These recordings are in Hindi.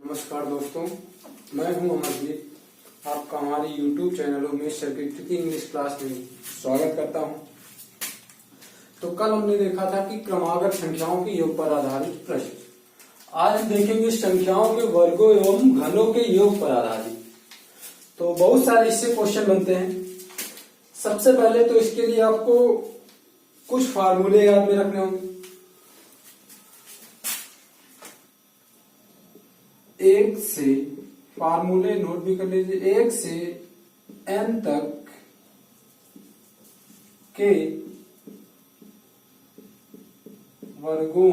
नमस्कार दोस्तों, मैं हूं अमरजीत। आपका हमारे YouTube चैनल उमेश सर की ट्रिकी इंग्लिश क्लास में स्वागत करता हूं। तो कल हमने देखा था कि क्रमागत संख्याओं के योग पर आधारित प्रश्न। आज हम देखेंगे संख्याओं के वर्गों एवं घनों के योग पर आधारित। तो बहुत सारे इससे क्वेश्चन बनते हैं। सबसे पहले तो इसके लिए आपको कुछ फार्मूले याद में रखने होंगे। एक से फार्मूले नोट भी कर लीजिए। एक से n तक के वर्गों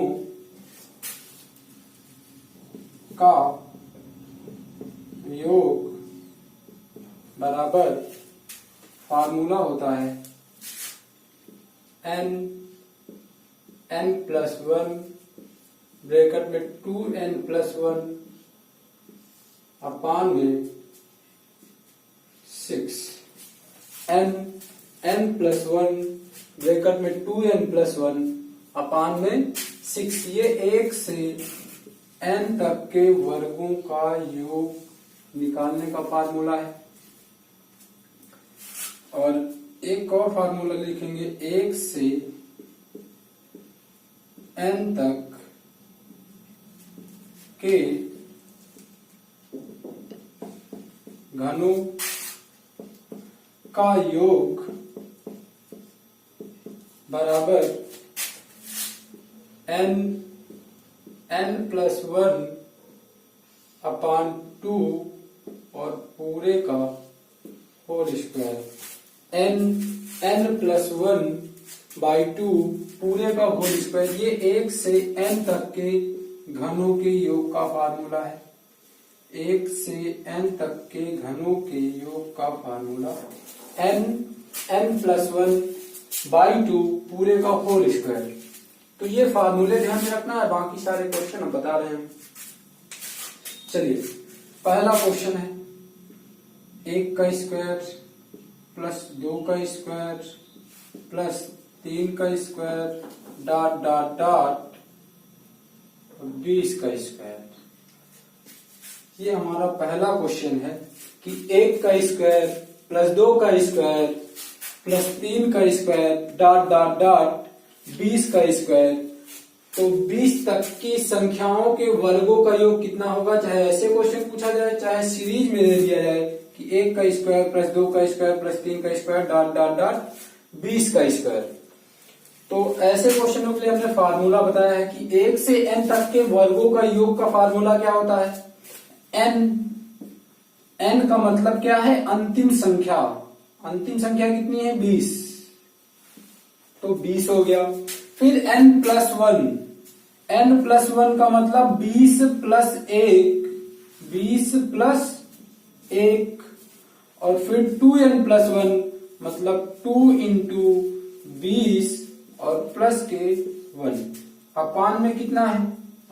का योग बराबर फार्मूला होता है n प्लस 1 ब्रैकेट में 2n प्लस 1 अपान में 6 n प्लस 1 ब्रैकेट में 2n प्लस 1 अपान में 6। ये 1 से n तक के वर्गों का योग निकालने का फार्मूला है। और एक और फार्मूला लिखेंगे। 1 से n तक के घनों का योग बराबर n प्लस 1 अपान 2 और पूरे का होल स्क्वायर। n प्लस 1 बाई 2 पूरे का होल स्क्वायर। ये 1 से n तक के घनों के योग का फार्मूला है। 1 से n तक के घनों के योग का फार्मूला n प्लस 1 बाई 2 पूरे का होल स्क्वायर। तो ये फार्मूले ध्यान में रखना है। बाकी सारे क्वेश्चन हम बता रहे हैं। चलिए, पहला क्वेश्चन है 1 का स्क्वायर प्लस 2 का स्क्वायर प्लस 3 का स्क्वायर डॉट डॉट डॉट 20 का स्क्वायर। ये हमारा पहला क्वेश्चन है कि 1 का स्क्वायर प्लस 2 का स्क्वायर प्लस 3 का स्क्वायर डॉट डॉट डॉट 20 का स्क्वायर। तो 20 तक की संख्याओं के वर्गों का योग कितना होगा। चाहे ऐसे क्वेश्चन पूछा जाए, चाहे सीरीज में दे दिया जाए कि 1 का स्क्वायर प्लस 2 का स्क्वायर प्लस 3 का स्क्वायर डॉट डॉट डॉट 20 का स्क्वायर। तो ऐसे क्वेश्चनों के लिए हमने फार्मूला बताया है कि 1 से n तक के वर्गों का योग का फार्मूला क्या होता है। n का मतलब क्या है, अंतिम संख्या। अंतिम संख्या कितनी है, 20। तो 20 हो गया। फिर n प्लस 1 का मतलब 20 प्लस 1, 20 प्लस 1। और फिर 2n प्लस 1 मतलब 2 इंटू 20 और प्लस के 1 अपान में कितना है,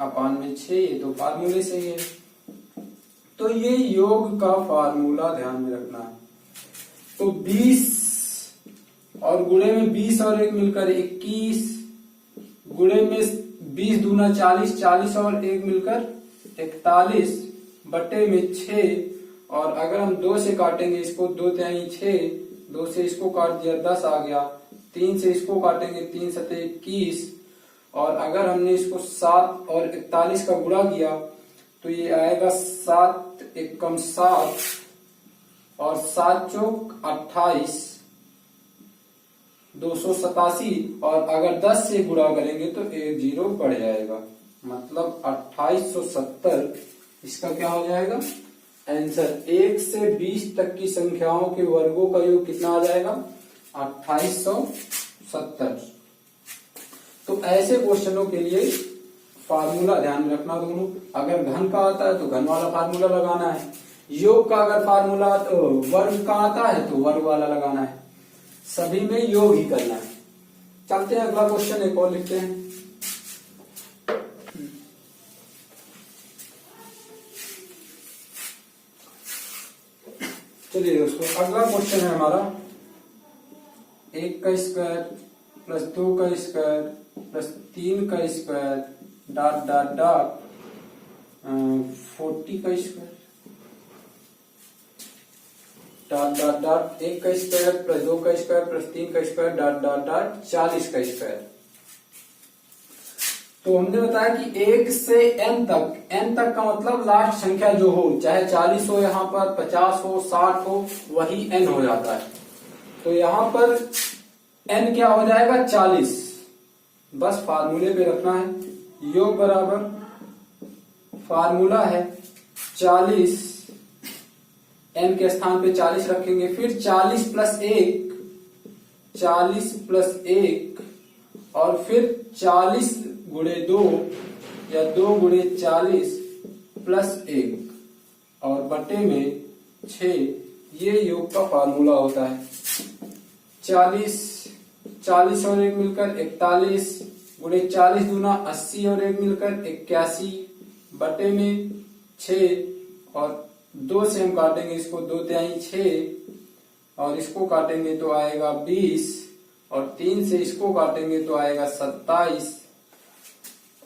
अपान में 6। ये तो फार्मूले से ही है। तो ये योग का फार्मूला ध्यान में रखना है। तो 20 और गुणे में 20 और 1 मिलकर 21, गुणे में 20 दूना 40, 40 और 1 मिलकर 41 बटे में 6। और अगर हम 2 से काटेंगे इसको, 2 तिहाई 6, 2 से इसको काट दिया 10 आ गया। 3 से इसको काटेंगे, 3 सते 21। और अगर हमने इसको 7 और 41 का गुणा किया तो ये आएगा 7 एकम 7 और 7 चौक 28, 287। और अगर 10 से गुणा करेंगे तो 1 0 बढ़ जाएगा, मतलब 2870 इसका क्या हो जाएगा आंसर। 1 से 20 तक की संख्याओं के वर्गों का योग कितना आ जाएगा, 2870। तो ऐसे क्वेश्चनों के लिए फार्मूला ध्यान में रखना दोनों। अगर घन का आता है तो घन वाला फार्मूला लगाना है। योग का अगर फार्मूला तो वर्ग का आता है तो वर्ग वाला लगाना है। सभी में योग ही करना है। चलते हैं अगला क्वेश्चन एक और लिखते हैं। चलिए दोस्तों, अगला क्वेश्चन है हमारा 1 का स्क्वायर प्लस 2 का स्क्वायर प्लस 3 का स्क्वायर डॉट डॉट डॉट 40 का स्क्वायर डॉट डॉट डॉट 1 का स्क्वायर प्लस 2 का स्क्वायर प्लस 3 का स्क्वायर डॉट डॉट डॉट 40 का स्क्वायर। तो हमने बताया कि 1 से n तक का मतलब लास्ट संख्या जो हो, चाहे 40 हो, यहाँ पर 50 हो, 60 हो, वही n हो जाता है। तो यहाँ पर n क्या हो जाएगा 40। बस फार्मूले पे रखना है, योग बराबर फार्मूला है 40, n के स्थान पे 40 रखेंगे, फिर 40 प्लस 1, 40 प्लस 1 और फिर 40 गुणे 2 या 2 गुणे 40 प्लस 1 और बटे में 6, ये योग का फार्मूला होता है। 40 और 1 मिलकर 41 गुणे 40 दूना 80 और 1 मिलकर 81 बटे में 6 और 2 से हम काटेंगे इसको, 2 तिहाई 6 और इसको काटेंगे तो आएगा 20 और 3 से इसको काटेंगे तो आएगा 27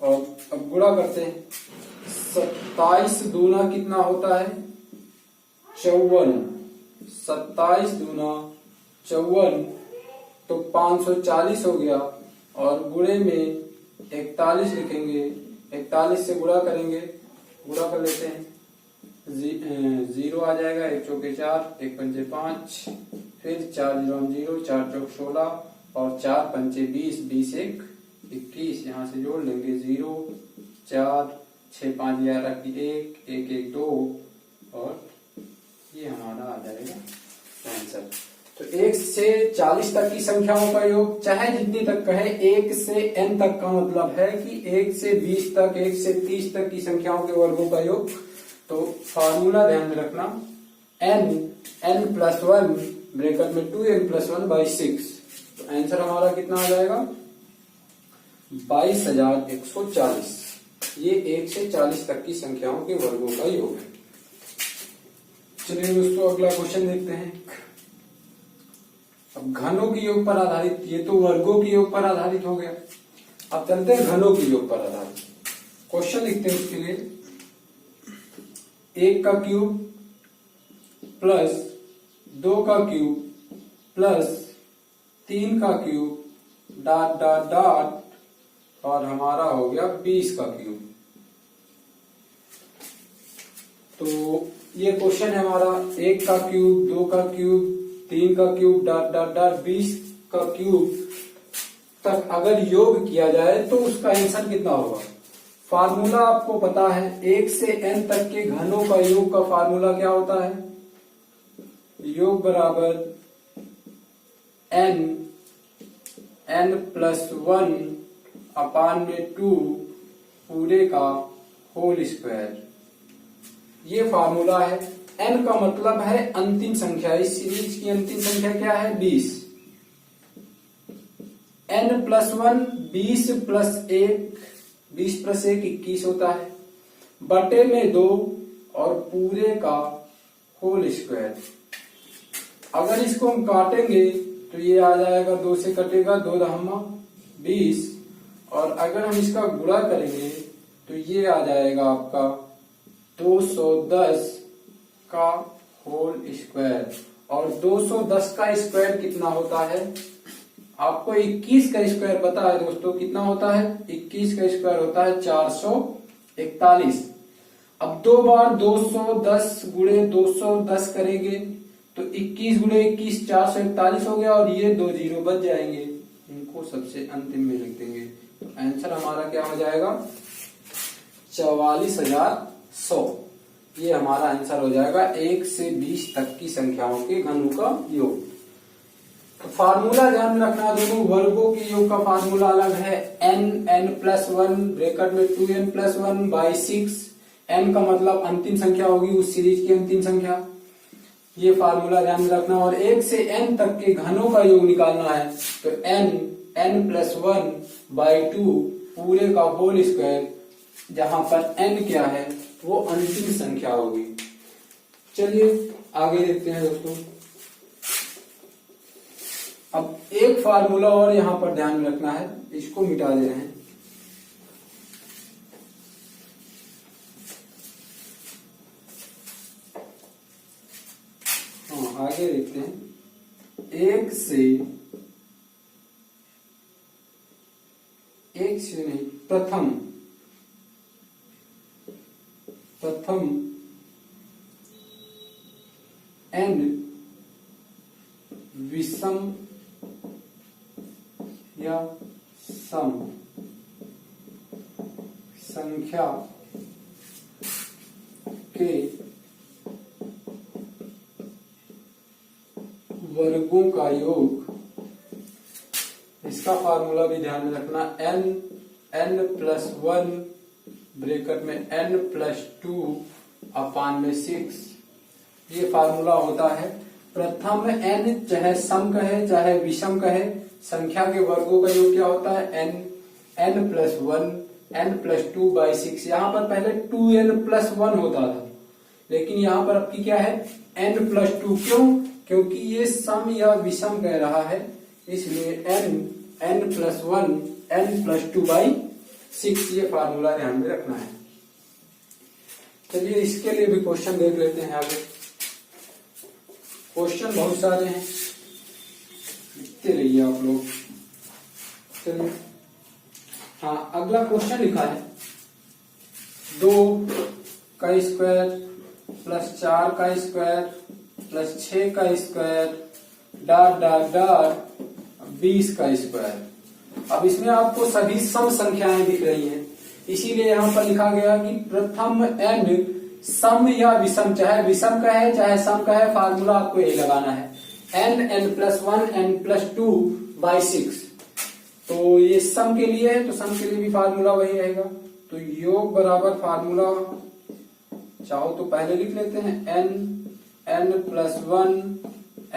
और अब गुणा करते हैं। 27 दूना कितना होता है 54, 27 दूना 54 तो 540 हो गया और गुणे में 41 लिखेंगे, 41 से गुणा करेंगे, गुणा कर लेते हैं, 0 आ जाएगा, 1 चौके 4, 1 पंचे 5, फिर 4 0 4 चौक 16 और 4 पंचे 20, 20 1 21, यहाँ से जोड़ लेंगे 0 4 6 5 11 की 1 1 1 2 और ये हमारा आ जाएगा आंसर। तो 1 से 40 तक की संख्याओं का योग, चाहे जितनी तक कहे, 1 से n तक का मतलब है कि 1 से 20 तक, 1 से 30 तक की संख्याओं के वर्गों का योग। तो फार्मूला ध्यान में रखना, n प्लस 1 ब्रैकेट में 2n प्लस 1 बाई 6। तो आंसर हमारा कितना आ जाएगा 22,140। ये 1 से 40 तक की संख्याओं के वर्गों का योग है। चलिए दोस्तों अगला क्वेश्चन देखते हैं। अब घनों के योग पर आधारित, ये तो वर्गों के योग पर आधारित हो गया, अब चलते हैं घनों के योग पर आधारित। क्वेश्चन लिखते हैं उसके लिए, 1 का क्यूब प्लस 2 का क्यूब प्लस 3 का क्यूब डॉट डॉट डॉट और हमारा हो गया 20 का क्यूब। तो ये क्वेश्चन है हमारा, 1 का क्यूब, 2 का क्यूब, 3 का क्यूब डॉट डॉट डॉट 20 का क्यूब तक अगर योग किया जाए तो उसका आंसर कितना होगा। फार्मूला आपको पता है, 1 से n तक के घनों का योग का फार्मूला क्या होता है, योग बराबर n प्लस 1 अपान में 2 पूरे का होल स्क्वायर। ये फार्मूला है। n का मतलब है अंतिम संख्या, इस सीरीज की अंतिम संख्या क्या है 20। n प्लस 1 20 प्लस 1, 20 प्लस 1 21 होता है, बटे में 2 और पूरे का होल स्क्वायर। अगर इसको हम काटेंगे तो ये आ जाएगा, 2 से कटेगा 2 दहम्मा 20 और अगर हम इसका गुणा करेंगे तो ये आ जाएगा आपका 210 का होल स्क्वायर। और 210 का स्क्वायर कितना होता है, आपको 21 का स्क्वायर पता है दोस्तों, कितना होता है 21 का स्क्वायर होता है 441। अब 2 बार 210 गुणे 210 करेंगे तो 21 गुणे 21 441 हो गया और ये 2 जीरो बच जाएंगे, इनको सबसे अंतिम में लिख देंगे। तो आंसर हमारा क्या हो जाएगा 44,100। ये हमारा आंसर हो जाएगा 1 से 20 तक की संख्याओं के घनों का योग। तो फार्मूला ध्यान में रखना, दोनों वर्गों के योग का फार्मूला अलग है, n प्लस 1 ब्रैकेट में 2n प्लस 1 बाई 6। n का मतलब अंतिम संख्या होगी उस सीरीज की अंतिम संख्या, ये फार्मूला ध्यान में रखना। और 1 से n तक के घनों का योग निकालना है तो n प्लस 1 बाई 2 पूरे का होल स्क्वायर, जहां पर n क्या है वो अंतिम संख्या होगी। चलिए आगे देखते हैं दोस्तों। अब एक फार्मूला और यहां पर ध्यान में रखना है, इसको मिटा दे रहे हैं। एक से नहीं, प्रथम n विषम या सम संख्या के वर्गों का योग, इसका फार्मूला भी ध्यान में रखना, n+1 ब्रैकेट में n+2 अपान में 6, ये फार्मूला होता है। प्रथम n चाहे सम कहे चाहे विषम कहे, संख्या के वर्गों का योग क्या होता है, n+1 n+2/6। यहाँ पर पहले 2n+1 होता था, लेकिन यहाँ पर आपकी क्या है, n+2। क्यों? क्योंकि ये सम या विषम कह रहा है, इसलिए n+1 n+2/6, ये फार्मूला ध्यान में रखना है। चलिए इसके लिए भी क्वेश्चन देख लेते हैं आगे। क्वेश्चन बहुत सारे हैं, लिखते रहिए आप लोग। चलिए हाँ, अगला क्वेश्चन लिखा है 2 का स्क्वायर प्लस 4 का स्क्वायर प्लस 6 का स्क्वायर डॉट डॉट डॉट 20 का स्क्वायर। अब इसमें आपको सभी सम संख्याएं दिख रही हैं, इसीलिए यहाँ पर लिखा गया कि प्रथम n सम या विषम, चाहे विषम का है चाहे सम का है, फार्मूला आपको यही लगाना है, n+1 n+2/6। तो ये सम के लिए है, तो सम के लिए भी फार्मूला वही रहेगा। तो योग बराबर फार्मूला चाहो तो पहले लिख लेते हैं, n+1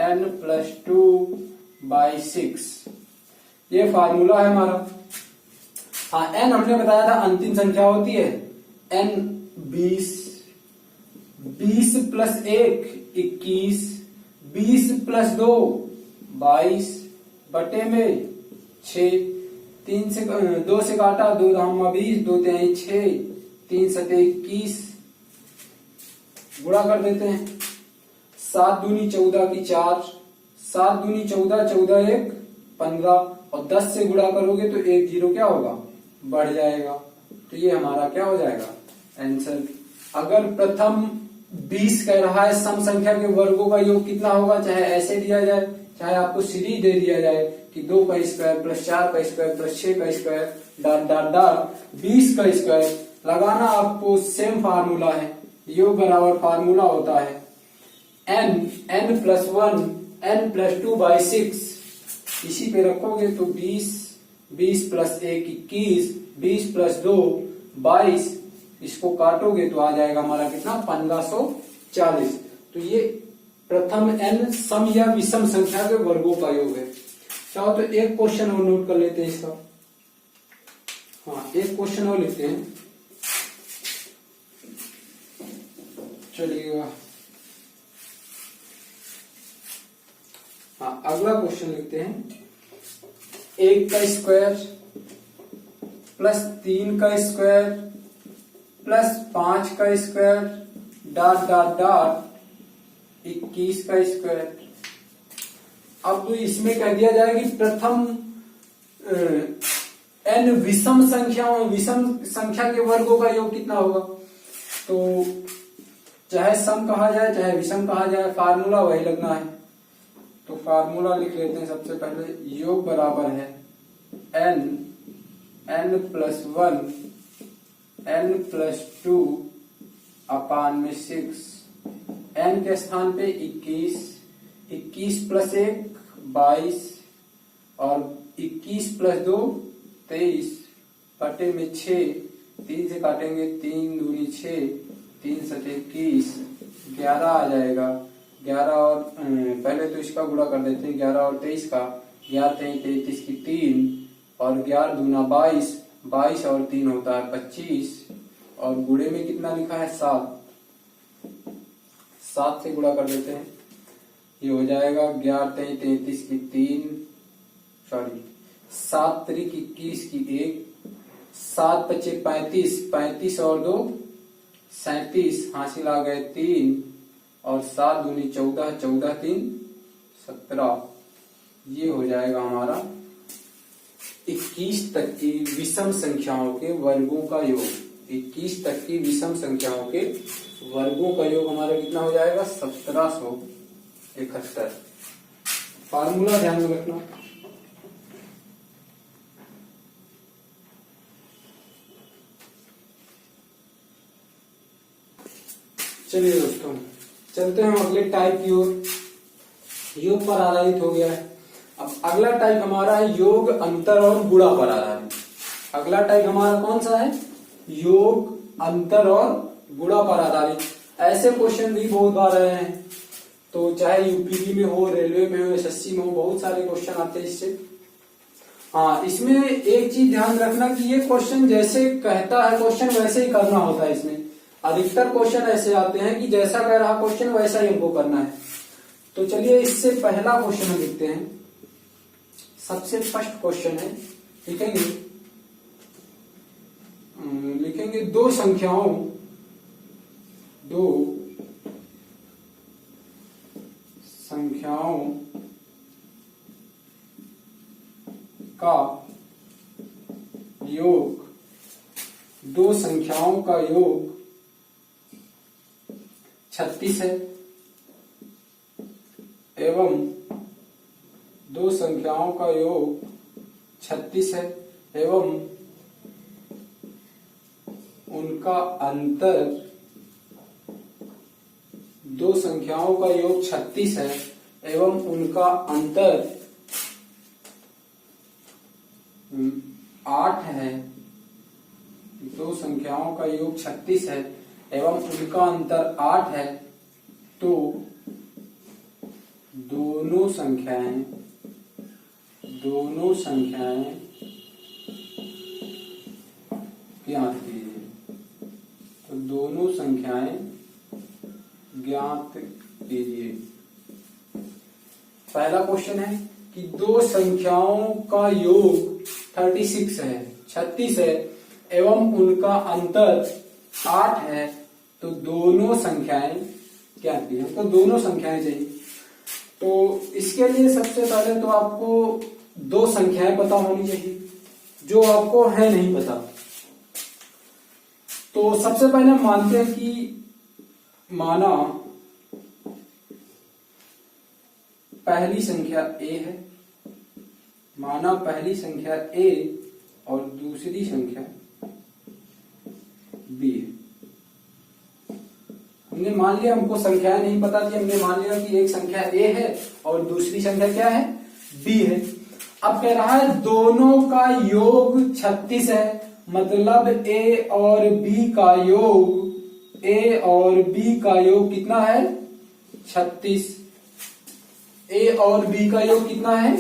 n+2/6, ये फार्मूला है हमारा। हाँ, n हमने बताया था अंतिम संख्या होती है, n 20 + 1 21, 20 + 2 22 बटे में 6, 3 से 2 से काटा, 2 धामा 20, 2 तिहाई 6, 3 सते 21, गुणा कर देते हैं, 7 दूनी 14 की 4, 7 दूनी 14, 14 1 15, और 10 से गुणा करोगे तो 1 0 क्या होगा, बढ़ जाएगा। तो ये हमारा क्या हो जाएगा, आंसर। अगर प्रथम 20 कह रहा है, सम संख्या के वर्गों का योग कितना होगा, चाहे ऐसे दिया जाए चाहे आपको सीरीज दे दिया जाए कि 2 का स्क्वायर प्लस 4 का स्क्वायर प्लस 6 का स्क्वायर डॉट डॉट डॉट 20 का स्क्वायर लगाना, आपको सेम फार्मूला है। योग बराबर फार्मूला होता है n+1 n+2/6। इसी पे रखोगे तो 20 + 1 21, 20 + 2 22, इसको काटोगे तो आ जाएगा हमारा कितना, 1540। तो ये प्रथम n सम या विषम संख्या के वर्गों का योग है। चाहो तो एक क्वेश्चन और नोट कर लेते हैं इसका। हाँ, एक क्वेश्चन और लिखते हैं, चलिएगा। हाँ, अगला क्वेश्चन लिखते हैं, 1 का स्क्वायर प्लस 3 का स्क्वायर प्लस 5 का स्क्वायर डॉट डॉट डॉट 21 का स्क्वायर। अब इसमें कह दिया जाए कि प्रथम n विषम संख्या के वर्गों का योग कितना होगा। तो चाहे सम कहा जाए चाहे विषम कहा जाए, फार्मूला वही लगना है। तो फार्मूला लिख लेते हैं सबसे पहले, योग बराबर है n+1 n+2 अपान में 6, n के स्थान पे 21, 21 + 1 22, और 21 + 2 23 बटे में 6, 3 से काटेंगे 3 दूनी 6, 3 सते 21, 11 आ जाएगा। 11 और पहले तो इसका गुणा कर देते हैं, 11 और 23 का, 11 3 33 की 3, और 11 दूना 22, 22 और 3 होता है 25, और गुणे में कितना लिखा है 7, 7 से गुणा कर देते हैं, ये हो जाएगा 11 3 33 की 3, सॉरी 7 3 21 की 1, 7 5 35, 35 और 2 37, हासिल आ गए 3, और 7 दूनी 14, 14 3 17, ये हो जाएगा हमारा 21 तक की विषम संख्याओं के वर्गों का योग। 21 तक की विषम संख्याओं के वर्गों का योग हमारा कितना हो जाएगा? 1771। फार्मूला ध्यान में रखना। चलिए दोस्तों, चलते हैं अगले टाइप की ओर। योग पर आधारित हो गया है। अब अगला टाइप हमारा है योग अंतर और गुणा पर आधारित। अगला टाइप हमारा कौन सा है? योग अंतर और गुणा पर आधारित। ऐसे क्वेश्चन भी बहुत बार आए हैं, तो चाहे यूपीडी में हो, रेलवे में हो, एसएससी में हो, बहुत सारे क्वेश्चन आते हैं इससे। हाँ, इसमें एक चीज ध्यान रखना कि ये क्वेश्चन जैसे कहता है क्वेश्चन वैसे ही करना होता है। इसमें अधिकतर क्वेश्चन ऐसे आते हैं कि जैसा कह रहा क्वेश्चन वैसा ही हमको करना है। तो चलिए इससे पहला क्वेश्चन हम लिखते हैं। सबसे फर्स्ट क्वेश्चन है, लिखेंगे दो संख्याओं का योग, दो संख्याओं का योग 36 है एवं दो संख्याओं का योग 36 है एवं उनका अंतर, दो संख्याओं का योग 36 है एवं उनका अंतर 8 है। दो संख्याओं का योग 36 है एवं उनका अंतर 8 है, तो दोनों संख्याएं ज्ञात कीजिए। तो दोनों संख्याएं ज्ञात कीजिए। पहला क्वेश्चन है कि दो संख्याओं का योग 36 है एवं उनका अंतर 8 है, तो दोनों संख्याएं ज्ञात कीजिए। हमको दोनों संख्याएं चाहिए। तो इसके लिए सबसे पहले तो आपको दो संख्याएं पता होनी चाहिए जो आपको है नहीं पता। तो सबसे पहले मानते हैं कि माना पहली संख्या a है, माना पहली संख्या a और दूसरी संख्या b है। हमने मान लिया, हमको संख्याएं नहीं पता थी, हमने मान लिया कि एक संख्या a है और दूसरी संख्या क्या है? b है। अब कह रहा है दोनों का योग 36 है, मतलब a और b का योग कितना है? 36। a और b का योग कितना है?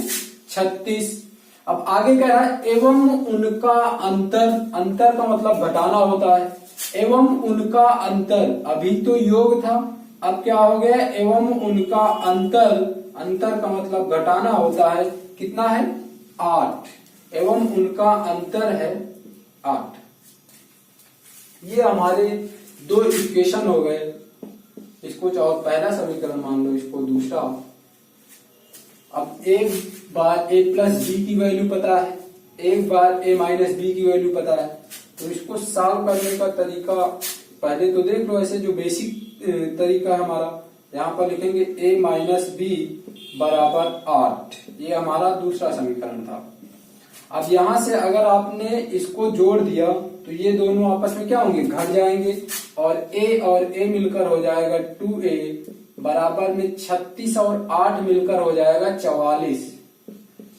36। अब आगे कह रहा है एवं उनका अंतर का मतलब घटाना होता है। एवं उनका अंतर, अभी तो योग था, अब क्या हो गया? एवं उनका अंतर का मतलब घटाना होता है। कितना है? 8। एवं उनका अंतर है 8। ये हमारे दो इक्वेशन हो गए। इसको चाहो पहला समीकरण मान लो, इसको दूसरा। अब एक बार a प्लस b की वैल्यू पता है, एक बार a माइनस b की वैल्यू पता है, तो इसको सॉल्व करने का तरीका पहले तो देख लो। ऐसे जो बेसिक तरीका है हमारा, यहाँ पर लिखेंगे a माइनस b बराबर 8। ये हमारा दूसरा समीकरण था। अब यहां से अगर आपने इसको जोड़ दिया तो ये दोनों आपस में क्या होंगे? घट जाएंगे और a मिलकर हो जाएगा 2a बराबर में 36 और 8 मिलकर हो जाएगा 44।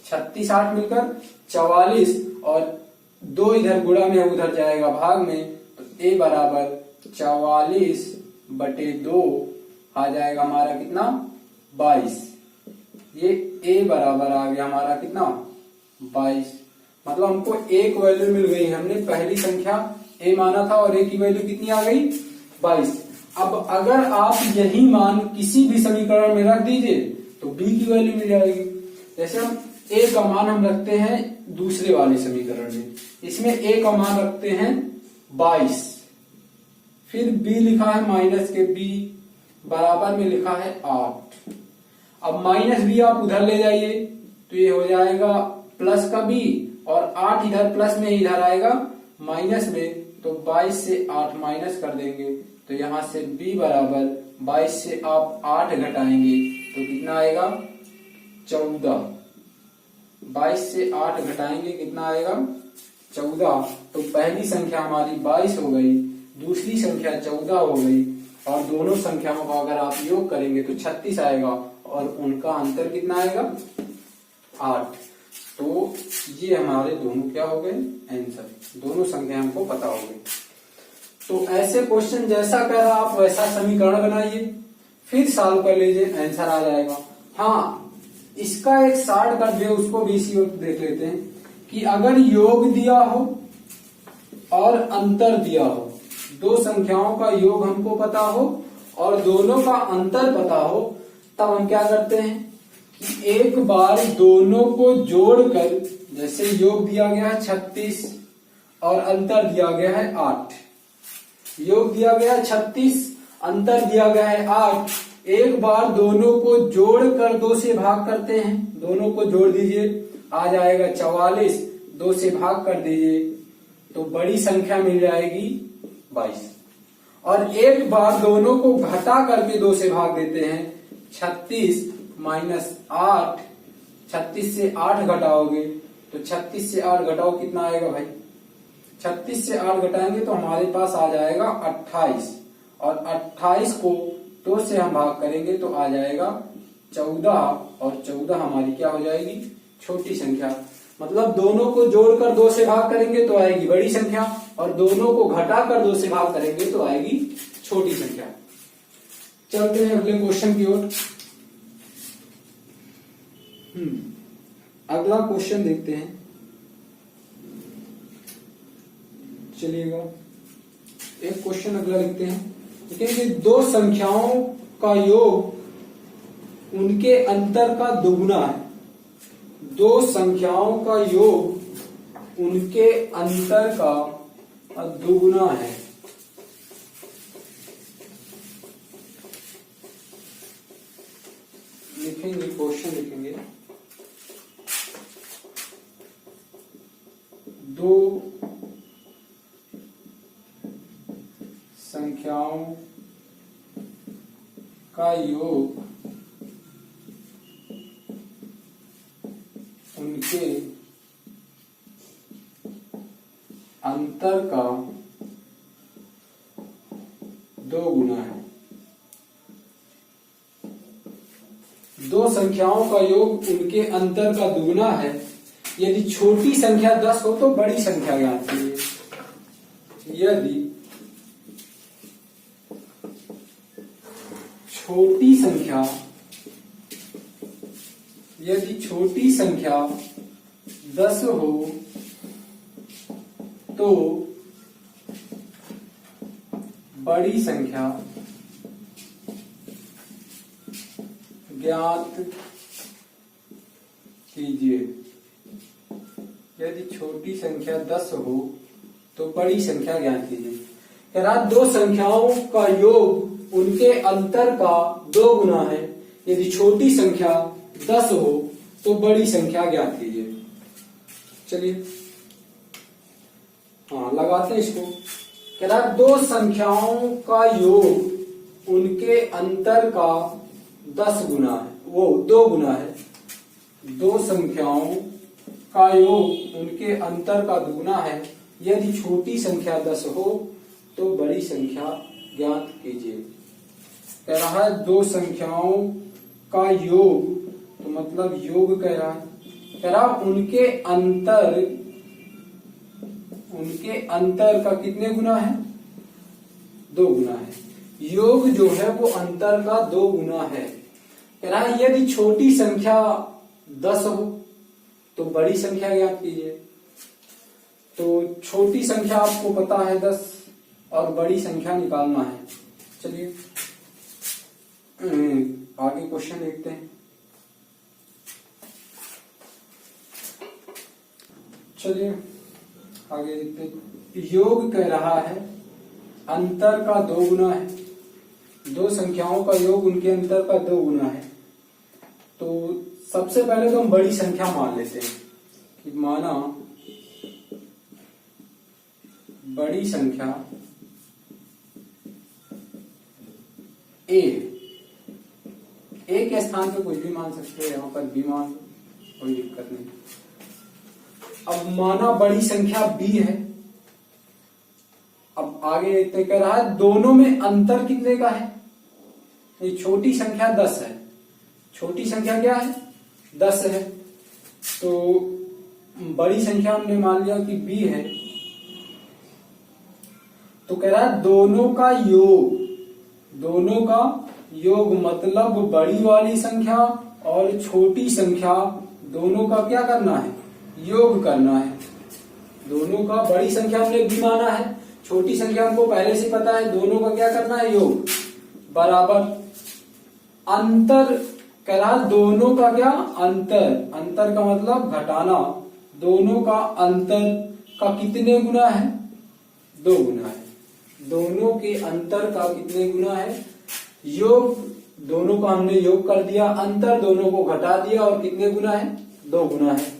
36 8 मिलकर 44 और 2 इधर गुणा में उधर जाएगा भाग में, तो a बराबर 44/2 आ जाएगा हमारा कितना? 22। ये a बराबर आ गया हमारा कितना? 22। मतलब हमको एक वैल्यू मिल गई। हमने पहली संख्या a माना था और a की वैल्यू कितनी आ गई? 22। अब अगर आप यही मान किसी भी समीकरण में रख दीजिए तो b की वैल्यू मिल जाएगी। जैसे हम a का मान हम रखते हैं दूसरे वाले समीकरण में, इसमें a का मान रखते हैं 22, फिर b लिखा है माइनस के b बराबर में लिखा है 8। अब माइनस b आप उधर ले जाइए तो ये हो जाएगा प्लस का b, और 8 इधर प्लस में इधर आएगा माइनस में, तो 22 से 8 माइनस कर देंगे, तो यहां से b बराबर 22 से आप 8 घटाएंगे तो कितना आएगा 14। 22 से 8 घटाएंगे कितना आएगा 14। तो पहली संख्या हमारी 22 हो गई, दूसरी संख्या 14 हो गई, और दोनों संख्याओं का अगर आप योग करेंगे तो 36 आएगा, और उनका अंतर कितना आएगा 8। तो ये हमारे दोनों क्या हो गए आंसर, दोनों संख्या हमको पता हो गई। तो ऐसे क्वेश्चन जैसा कह रहा आप वैसा समीकरण बनाइए, फिर सॉल्व कर लीजिए, आंसर आ जाएगा। हाँ, इसका एक शार्ट कट जो उसको भी इसी वक्त देख लेते हैं कि अगर योग दिया हो और अंतर दिया हो, दो संख्याओं का योग हमको पता हो और दोनों का अंतर पता हो, तब हम क्या करते हैं कि एक बार दोनों को जोड़कर, जैसे योग दिया गया है 36 और अंतर दिया गया है 8, योग दिया गया है 36, अंतर दिया गया है 8, एक बार दोनों को जोड़कर 2 से भाग करते हैं, दोनों को जोड़ दीजिए आ जाएगा 44, 2 से भाग कर दीजिए तो बड़ी संख्या मिल जाएगी 22, और एक बार दोनों को घटा करके 2 से भाग देते हैं, 36 माइनस 8, 36 से 8 घटाओगे तो 36 से 8 घटाओ कितना आएगा भाई, 36 से 8 घटाएंगे तो हमारे पास आ जाएगा 28, और 28 को 2 से हम भाग करेंगे तो आ जाएगा 14, और 14 हमारी क्या हो जाएगी छोटी संख्या। मतलब दोनों को जोड़कर 2 से भाग करेंगे तो आएगी बड़ी संख्या, और दोनों को घटाकर 2 से भाग करेंगे तो आएगी छोटी संख्या। चलते हैं अगले क्वेश्चन की ओर। अगला क्वेश्चन देखते हैं, चलिएगा एक क्वेश्चन अगला लिखते हैं। देखिए कि दो संख्याओं का योग उनके अंतर का दुगुना है, दो संख्याओं का योग उनके अंतर का दुगुना है। लिखेंगे क्वेश्चन लिखेंगे, दो संख्याओं का योग उनके अंतर का 2 गुना है। दो संख्याओं का योग उनके अंतर का दुगुना है। यदि छोटी संख्या 10 हो तो बड़ी संख्या ज्ञात कीजिए। यदि छोटी संख्या 10 हो तो बड़ी संख्या ज्ञात कीजिए। यदि छोटी संख्या 10 हो तो बड़ी संख्या ज्ञात कीजिए। कह रहा दो संख्याओं का योग उनके अंतर का 2 गुना है। यदि छोटी संख्या 10 हो तो बड़ी संख्या ज्ञात कीजिए। चलिए हाँ लगाते हैं इसको। कह रहा दो संख्याओं का योग उनके अंतर का 10 गुना है, वो 2 गुना है। दो संख्याओं का योग उनके अंतर का दुगुना है। यदि छोटी संख्या 10 हो तो बड़ी संख्या ज्ञात कीजिए। कह रहा है दो संख्याओं का योग, तो मतलब योग कह रहा है। कह रहा उनके अंतर का कितने गुना है, 2 गुना है। योग जो है वो अंतर का 2 गुना है। कह रहा है यदि छोटी संख्या 10 हो तो बड़ी संख्या ज्ञात कीजिए। तो छोटी संख्या आपको पता है 10 और बड़ी संख्या निकालना है। चलिए आगे क्वेश्चन देखते हैं। चलिए आगे देखते हैं। योग कह रहा है अंतर का 2 गुना है। दो संख्याओं का योग उनके अंतर का 2 गुना है। तो सबसे पहले तो हम बड़ी संख्या मान लेते हैं कि माना बड़ी संख्या ए के स्थान पे कुछ भी मान सकते हो, यहां पर बी मान लो, कोई दिक्कत नहीं। अब माना बड़ी संख्या बी है। अब आगे देखते कह रहा है दोनों में अंतर कितने का है। ये छोटी संख्या 10 है। छोटी संख्या क्या है? 10 है। तो बड़ी संख्या हमने मान लिया कि b है। तो कह रहा है दोनों का योग, दोनों का योग मतलब बड़ी वाली संख्या और छोटी संख्या दोनों का क्या करना है? योग करना है। दोनों का बड़ी संख्या हमने b माना है, छोटी संख्या हमको पहले से पता है, दोनों का क्या करना है? योग बराबर अंतर। कह रहा दोनों का क्या? अंतर। अंतर का मतलब घटाना। दोनों का अंतर का कितने गुना है? 2 गुना है। दोनों के अंतर का कितने गुना है? योग। दोनों का हमने योग कर दिया, अंतर दोनों को घटा दिया और कितने गुना है? 2 गुना है।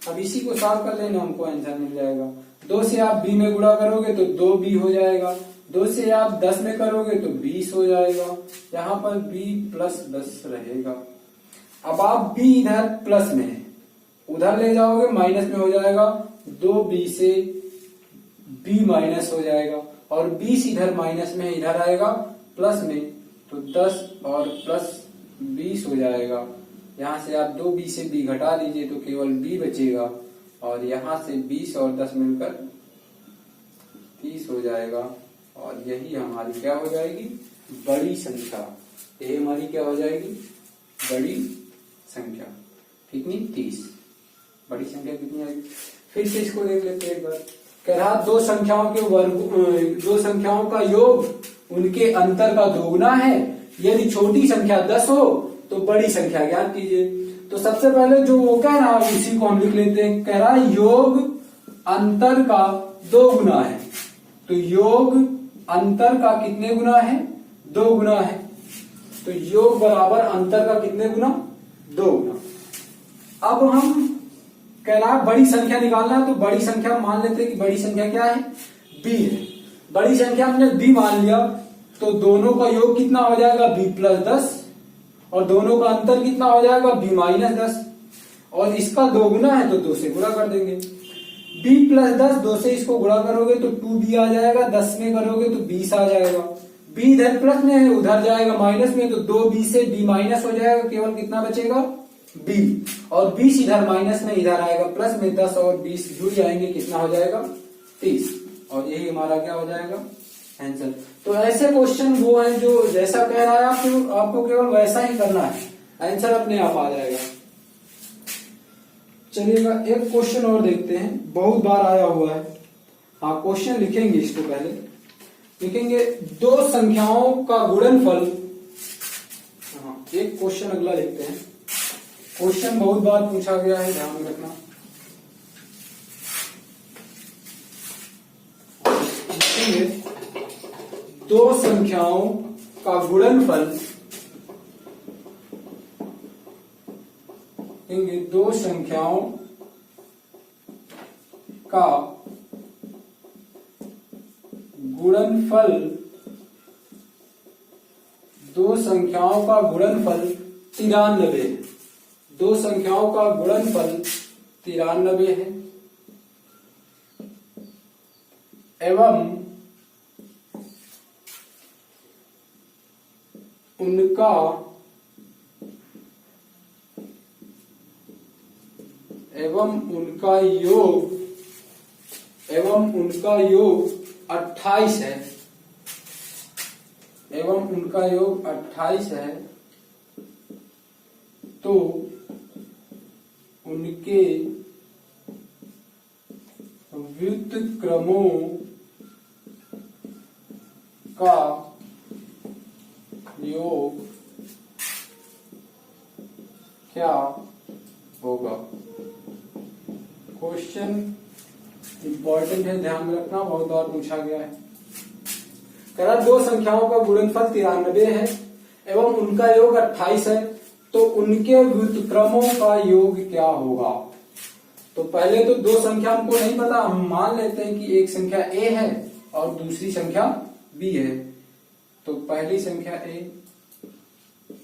अब इसी को सॉल्व कर लेना, हमको आंसर मिल जाएगा। 2 से आप b में गुणा करोगे तो 2b हो जाएगा। 2 से आप 10 में करोगे तो 20 हो जाएगा। यहाँ पर b प्लस 10 रहेगा। अब आप b इधर प्लस में है, उधर ले जाओगे माइनस में हो जाएगा। 2b से b माइनस हो जाएगा और 20 इधर माइनस में इधर आएगा प्लस में, तो 10 और प्लस 20 हो जाएगा। यहाँ से आप 2b से b घटा दीजिए तो केवल b बचेगा और यहाँ से 20 और 10 मिलकर 30 हो जाएगा। और यही हमारी क्या हो जाएगी? बड़ी संख्या। ये हमारी क्या हो जाएगी? बड़ी संख्या। कितनी? 30। बड़ी संख्या कितनी आएगी? फिर से इसको देख लेते हैं एक बार। कह रहा दो संख्याओं के वर्ग, दो संख्याओं का योग उनके अंतर का 2 गुना है। यदि छोटी संख्या 10 हो तो बड़ी संख्या ज्ञात कीजिए। तो सबसे पहले जो वो कह रहा है उसी को हम लिख लेते हैं। कह रहा है योग अंतर का 2 गुना है। तो योग अंतर का कितने गुना है? 2 गुना है। तो योग बराबर अंतर का कितने गुना? 2 गुना। अब हम कह रहा है बड़ी संख्या निकालना है, तो बड़ी संख्या मान लेते हैं कि बड़ी संख्या क्या है? b है। बड़ी संख्या हमने b मान लिया तो दोनों का योग कितना हो जाएगा? b प्लस 10 और दोनों का अंतर कितना हो जाएगा? b माइनस 10 और इसका 2 गुना है तो 2 से गुणा कर देंगे। b प्लस 10, 2 से इसको गुणा करोगे तो 2b आ जाएगा, 10 में करोगे तो 20 आ जाएगा। b इधर प्लस में है, उधर जाएगा माइनस में, तो 2b से b माइनस हो जाएगा, केवल कितना बचेगा? b। और 20 इधर माइनस में इधर आएगा प्लस में, 10 और 20 जुड़ जाएंगे, कितना हो जाएगा? 30। और यही हमारा क्या हो जाएगा? आंसर। तो ऐसे क्वेश्चन वो है जो जैसा कह रहा है आपको केवल वैसा ही करना है, आंसर अपने आप आ जाएगा। चलिएगा एक क्वेश्चन और देखते हैं, बहुत बार आया हुआ है। हाँ, क्वेश्चन लिखेंगे, इसको पहले लिखेंगे दो संख्याओं का गुणनफल। हाँ, एक क्वेश्चन अगला लिखते हैं। क्वेश्चन बहुत बार पूछा गया है, ध्यान में रखना। दो संख्याओं का गुणनफल, दो संख्याओं का गुणनफल, दो संख्याओं का गुणनफल 93 है। दो संख्याओं का गुणनफल 93 है एवं उनका योग 28 है। एवं उनका योग 28 है, तो उनके व्युत्क्रमों का योग क्या होगा? क्वेश्चन इंपॉर्टेंट है, ध्यान में रखना, बहुत बार पूछा गया है। कह रहा दो संख्याओं का गुणनफल 93 है एवं उनका योग 28 है, तो उनके व्युत्क्रमों का योग क्या होगा। तो पहले तो दो संख्या हमको नहीं पता, हम मान लेते हैं कि एक संख्या a है और दूसरी संख्या b है। तो पहली संख्या a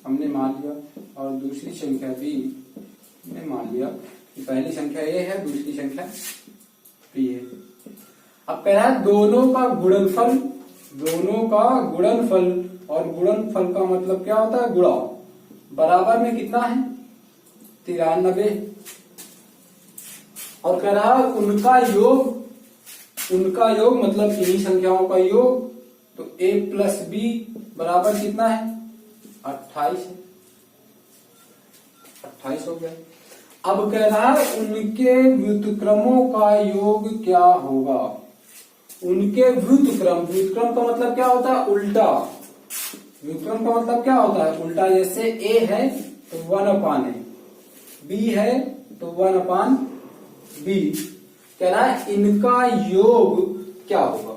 हमने मान लिया और दूसरी संख्या b हमने मान लिया कि पहली संख्या a है, दूसरी संख्या b है। अब कह रहा है दोनों का गुणनफल, दोनों का गुणनफल, और गुणनफल का मतलब क्या होता है, गुणा, बराबर में कितना है 93। और कह रहा है उनका योग, उनका योग मतलब इन्हीं संख्याओं का योग, तो a प्लस b बराबर कितना है 28 है, 28 हो गया। अब कह रहा है उनके व्युत्क्रमों का योग क्या होगा। उनके व्युत्क्रम, व्युत्क्रम का मतलब क्या होता है उल्टा, व्युत्क्रम का मतलब क्या होता है उल्टा। जैसे a है तो 1/a, b है तो 1/b। कह रहा है इनका योग क्या होगा।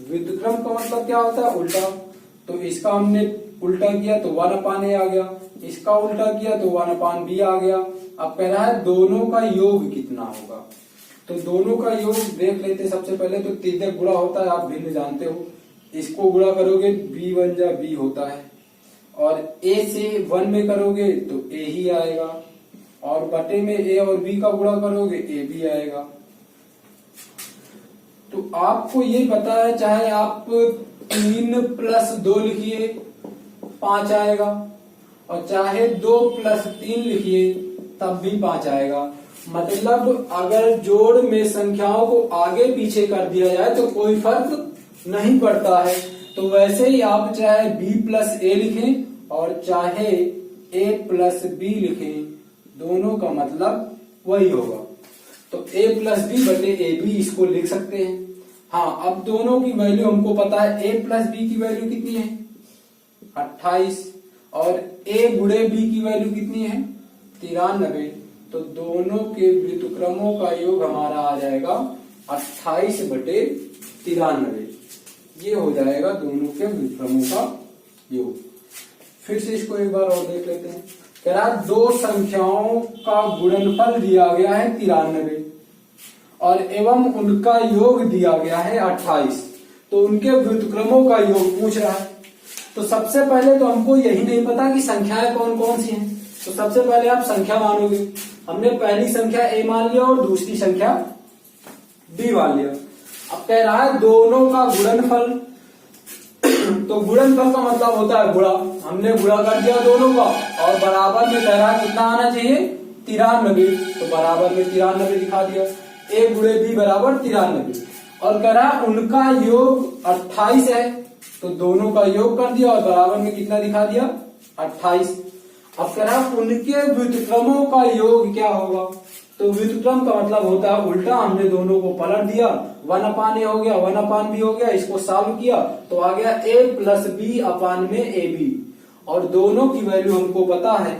व्युत्क्रम का मतलब क्या होता है उल्टा, तो इसका हमने उल्टा किया तो 1/a आ गया, इसका उल्टा किया तो 1/b आ गया। अब कह रहा है दोनों का योग कितना होगा। तो दोनों का योग देख लेते। सबसे पहले तो तिर्यक गुणा होता है, आप भिन्न जानते हो, इसको गुणा करोगे b बन जा b होता है, और a से 1 में करोगे तो a ही आएगा, और बटे में a और b का गुणा करोगे a भी आएगा। तो आपको ये पता है, चाहे आप 3 प्लस 2 लिखिए 5 आएगा, और चाहे 2 प्लस 3 लिखिए तब भी 5 आएगा। मतलब अगर जोड़ में संख्याओं को आगे पीछे कर दिया जाए तो कोई फर्क नहीं पड़ता है। तो वैसे ही आप चाहे b प्लस a लिखें और चाहे a प्लस b लिखें, दोनों का मतलब वही होगा। तो a प्लस बी बटे ए बी इसको लिख सकते हैं। हाँ, अब दोनों की वैल्यू हमको पता है, a प्लस बी की वैल्यू कितनी है 28, और a गुणे b की वैल्यू कितनी है 93। तो दोनों के व्युत्क्रमों का योग हमारा आ जाएगा 28 बटे 93। ये हो जाएगा दोनों के व्युत्क्रमों का योग। फिर से इसको एक बार और देख लेते हैं। कह रहा दो संख्याओं का गुणनफल दिया गया है 93 और एवं उनका योग दिया गया है 28, तो उनके व्युत्क्रमों का योग पूछ रहा है। तो सबसे पहले तो हमको यही नहीं पता कि संख्याएं कौन कौन सी हैं, तो सबसे पहले आप संख्या मानोगे। हमने पहली संख्या a मान लिया और दूसरी संख्या b मान लिया। अब कह रहा है दोनों का गुणनफल, तो गुणनफल का मतलब होता है गुणा। हमने गुणा कर दिया दोनों का, और बराबर में कह रहा है कितना आना चाहिए 93, तो बराबर में 93 दिखा दिया। a गुणे b बराबर 93, और कह रहा है उनका योग 28 है, तो दोनों का योग कर दिया और बराबर में कितना दिखा दिया 28। अब कह रहा है उनके व्युत्क्रमों का योग क्या होगा। तो व्युत्क्रम का मतलब होता है उल्टा। हमने दोनों को पलट दिया, 1/a हो गया 1/b हो गया, इसको सॉल्व किया तो आ गया a प्लस बी अपान में ab, और दोनों की वैल्यू हमको पता है,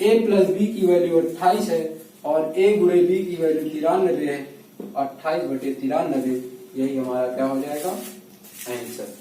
a प्लस बी की वैल्यू 28 है और a गुणे b की वैल्यू 93 है। 28 बटे 93 यही हमारा क्या हो जाएगा आंसर।